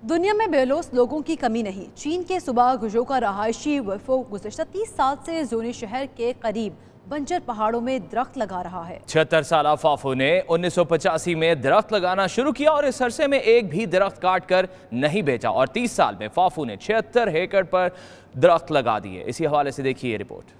दुनिया में बेलोस लोगों की कमी नहीं। चीन के सूबा गुजो का रहायशी वफो गुज़श्ता 30 साल से जोनी शहर के करीब बंजर पहाड़ों में दरख्त लगा रहा है। 76 साल फाफू ने 1985 में दरख्त लगाना शुरू किया और इस अरसे में एक भी दरख्त काट कर नहीं बेचा और 30 साल में फाफू ने 76 एकड़ पर दरख्त लगा दिए। इसी हवाले से देखिए रिपोर्ट।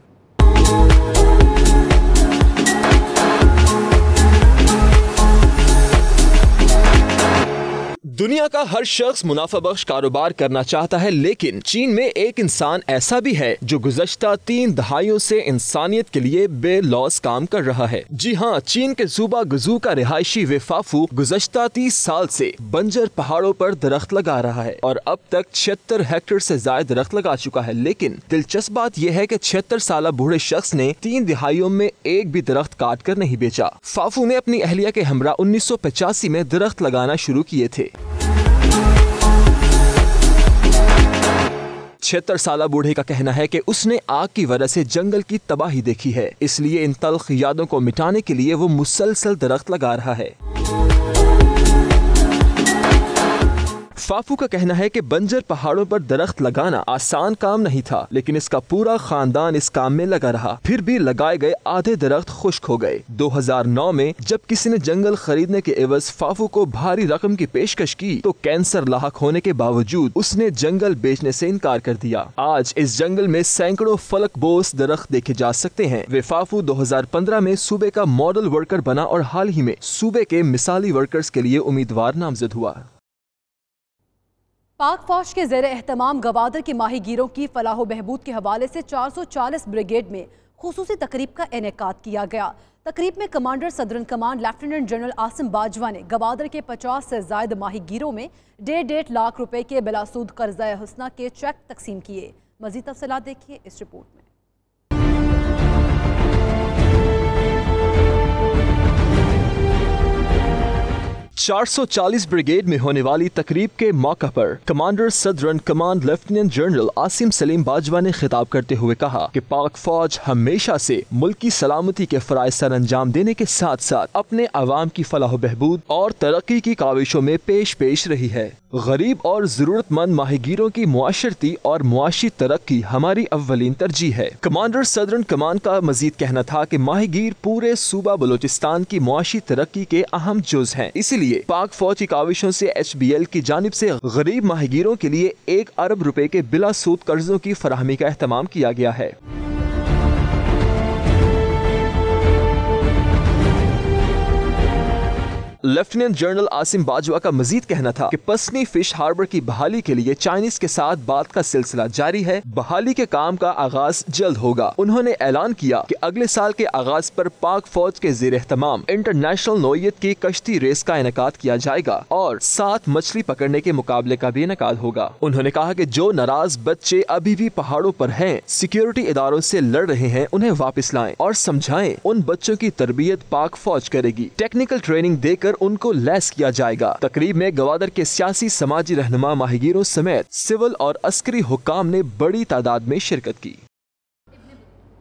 दुनिया का हर शख्स मुनाफाबख्श कारोबार करना चाहता है, लेकिन चीन में एक इंसान ऐसा भी है जो गुज़श्ता 3 दहाइयों से इंसानियत के लिए बेलौस काम कर रहा है। जी हाँ, चीन के सूबा गुजू का रिहायशी वेफाफू गुज़श्ता 30 साल से बंजर पहाड़ों पर दरख्त लगा रहा है और अब तक 76 हेक्टेयर से ज्यादा दरख्त लगा चुका है। लेकिन दिलचस्प बात यह है कि 76 साल बूढ़े शख्स ने 3 दिहाइयों में एक भी दरख्त काट कर नहीं बेचा। फाफू ने अपनी अहलिया के हमरा 1985 में दरख्त लगाना शुरू किए थे। 76 साल बूढ़े का कहना है कि उसने आग की वजह से जंगल की तबाही देखी है, इसलिए इन तल्ख यादों को मिटाने के लिए वो मुसलसल दरख्त लगा रहा है। फाफू का कहना है कि बंजर पहाड़ों पर दरख्त लगाना आसान काम नहीं था, लेकिन इसका पूरा खानदान इस काम में लगा रहा। फिर भी लगाए गए आधे दरख्त खुश्क हो गए। 2009 में जब किसी ने जंगल खरीदने के एवज फाफू को भारी रकम की पेशकश की तो कैंसर लाहक होने के बावजूद उसने जंगल बेचने से इनकार कर दिया। आज इस जंगल में सैकड़ों फलक बोस दरख्त देखे जा सकते हैं। वे फाफू 2015 में सूबे का मॉडल वर्कर बना और हाल ही में सूबे के मिसाली वर्कर्स के लिए उम्मीदवार नामजद हुआ। पाक फौज के ज़ेरे एहतमाम गवादर के माहीगीरों की फलाह बहबूद के हवाले से 440 ब्रिगेड में खुसूसी तकरीब का इनेकाद किया गया। तकरीब में कमांडर सदरन कमान लेफ्टिनेंट जनरल आसिम बाजवा ने गवादर के 50 से ज्यादा माहीगीरों में 1.5 लाख रुपए के बिलासूद कर्जा हसना के चेक तकसीम किए। मजीद तफसीलात देखिए इस रिपोर्ट में। 440 ब्रिगेड में होने वाली तकरीब के मौका पर commander southern command lieutenant general Asim Salim Bajwa ने खिताब करते हुए कहा कि पाक फौज हमेशा से मुल्क की सलामती के फराइज सर अंजाम देने के साथ साथ अपने अवाम की फलाह बहबूद और तरक्की की काविशों में पेश रही है। गरीब और जरूरतमंद माहीगीरों की मुआशरती और मुआशी तरक्की हमारी अव्वलीन तरजीह है। कमांडर सदरन कमान का मजीद कहना था कि माहीगीर पूरे सूबा बलोचिस्तान की मुआशी तरक्की के अहम जुज हैं। इसलिए पाक फौज की काविशों से HBL की जानिब से गरीब माहीगीरों के लिए 1 अरब रुपए के बिला सूद कर्जों की फराहमी का एहतमाम किया गया है। लेफ्टिनेंट जनरल आसिम बाजवा का मजीद कहना था कि पसनी फिश हार्बर की बहाली के लिए चाइनीज के साथ बात का सिलसिला जारी है। बहाली के काम का आगाज जल्द होगा। उन्होंने ऐलान किया कि अगले साल के आगाज पर पाक फौज के ज़ेर एहतमाम इंटरनेशनल नौइयत की कश्ती रेस का इनेकाद किया जाएगा और साथ मछली पकड़ने के मुकाबले का भी इनेकाद होगा। उन्होंने कहा कि जो नाराज बच्चे अभी भी पहाड़ों पर हैं, सिक्योरिटी इदारों से लड़ रहे हैं, उन्हें वापस लाएं और समझाएं। उन बच्चों की तरबियत पाक फौज करेगी। टेक्निकल ट्रेनिंग देकर उनको लैस किया जाएगा। तकरीब में गवादर के सियासी समाजी रहनुमा, माहिगीरों समेत सिविल और अस्करी हुक्काम ने बड़ी तादाद में शिरकत की।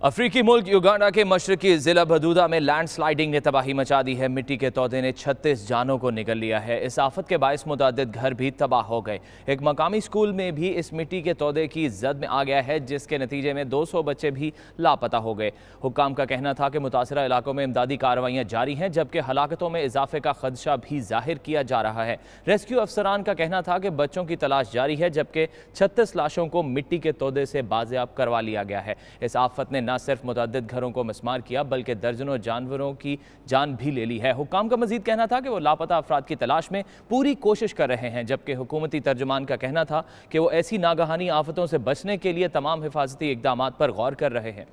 अफ्रीकी मुल्क युगांडा के मशरकी जिला बदूदा में लैंडस्लाइडिंग ने तबाही मचा दी है। मिट्टी के तौदे ने 36 जानों को निगल लिया है। इस आफत के बायस मुतअद्दिद घर भी तबाह हो गए। एक मकामी स्कूल में भी इस मिट्टी के तौदे की जद में आ गया है, जिसके नतीजे में 200 बच्चे भी लापता हो गए। हुक्काम का कहना था कि मुतासरा इलाकों में इमदादी कार्रवाइयाँ जारी हैं, जबकि हलाकतों में इजाफे का खदशा भी जाहिर किया जा रहा है। रेस्क्यू अफसरान का कहना था कि बच्चों की तलाश जारी है, जबकि 36 लाशों को मिट्टी के तौदे से बाजियाब करवा लिया गया है। इस आफत ने न सिर्फ मुतअद्दिद घरों को मिसमार किया, बल्कि दर्जनों जानवरों की जान भी ले ली है। हुक्काम का मजीद कहना था कि वो लापता अफराद की तलाश में पूरी कोशिश कर रहे हैं, जबकि हुकूमती तर्जुमान का कहना था कि वो ऐसी नागहानी आफतों से बचने के लिए तमाम हिफाजती इकदामात पर गौर कर रहे हैं।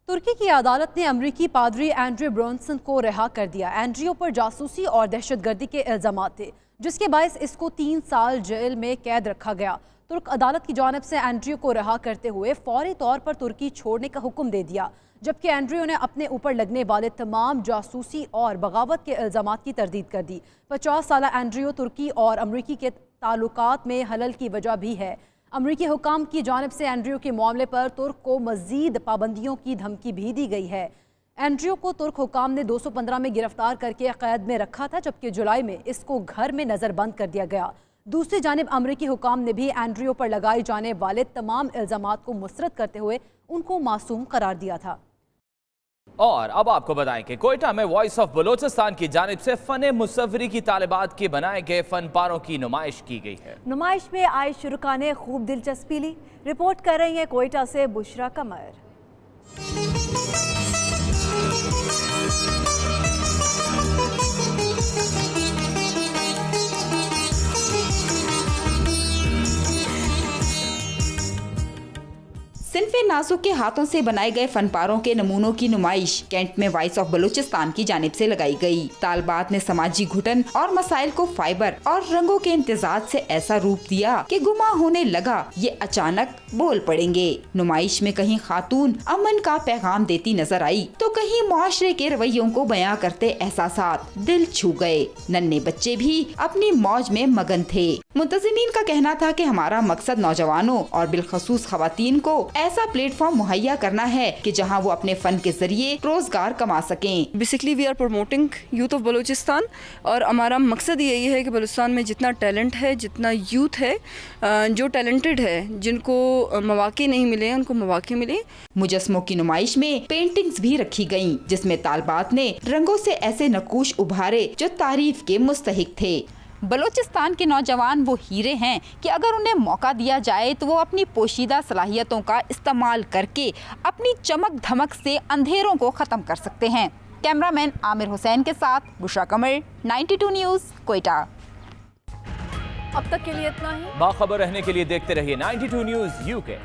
तुर्की की अदालत ने अमरीकी पादरी एंड्रयू ब्रोंसन को रिहा कर दिया। एंड्रयू पर जासूसी और दहशतगर्दी के इल्जामात थे, जिसके बायस इसको 3 साल जेल में कैद रखा गया। तुर्क अदालत की जानिब से एंड्रयू को रिहा करते हुए फौरी तौर पर तुर्की छोड़ने का हुक्म दे दिया, जबकि एंड्रयू ने अपने ऊपर लगने वाले तमाम जासूसी और बगावत के इल्जामात की तरदीद कर दी। 50 साल एंड्रयू तुर्की और अमरीकी के ताल्लुकात में हलल की वजह भी है। अमरीकी हुकाम की जानिब से एंड्रयू के मामले पर तुर्क को मजीद पाबंदियों की धमकी भी दी गई है। एंड्रयू को तुर्क हुकाम ने 215 में गिरफ्तार करके कैद में रखा था, जबकि जुलाई में इसको घर में नज़रबंद कर दिया गया। दूसरी जानिब अमरीकी हुकाम ने भी एंड्रयू पर लगाए जाने वाले तमाम इल्जामात को मुस्तरद करते हुए उनको मासूम करार दिया था। और अब आपको बताएं कि कोयटा में वॉइस ऑफ बलोचिस्तान की जानिब से फन मुसव्वरी की तालिबात के बनाए गए फनपारों की नुमाइश की गई है। नुमाइश में आए शुरुका ने खूब दिलचस्पी ली। रिपोर्ट कर रही है कोयटा से बुशरा कमर। सिन्फे नासुक के हाथों से बनाए गए फनपारों के नमूनों की नुमाइश कैंट में वॉइस ऑफ बलूचिस्तान की जानिब से लगाई गई। तालबात ने समाजी घुटन और मसाइल को फाइबर और रंगों के इम्तिजाज से ऐसा रूप दिया कि गुमा होने लगा ये अचानक बोल पड़ेंगे। नुमाइश में कहीं खातून अमन का पैगाम देती नजर आई, तो कहीं मुआशरे के रवैयों को बयां करते एहसासात दिल छू गए। नन्हे बच्चे भी अपनी मौज में मगन थे। मुंतजिमीन का कहना था कि हमारा मकसद नौजवानों और बिलखसूस खवातीन को ऐसा प्लेटफॉर्म मुहैया करना है कि जहां वो अपने फन के जरिए रोजगार कमा सकें। Basically we are promoting youth of Balochistan और हमारा मकसद यही है कि बलूचिस्तान में जितना टैलेंट है, जितना यूथ है, जो टैलेंटेड है, जिनको मौके नहीं मिले उनको मौके मिले। मुजस्मों की नुमाइश में पेंटिंग्स भी रखी गयी, जिसमें तालबात ने रंगों से ऐसे नकूश उभारे जो तारीफ के मुस्तहिक थे। बलूचिस्तान के नौजवान वो हीरे हैं कि अगर उन्हें मौका दिया जाए तो वो अपनी पोशीदा सलाहियतों का इस्तेमाल करके अपनी चमक धमक से अंधेरों को ख़त्म कर सकते हैं। कैमरामैन आमिर हुसैन के साथ बुशरा कमर, 92 न्यूज़, कोयटा। अब तक के लिए इतना ही। बाखबर रहने के लिए देखते रहिए 92 न्यूज़ UK।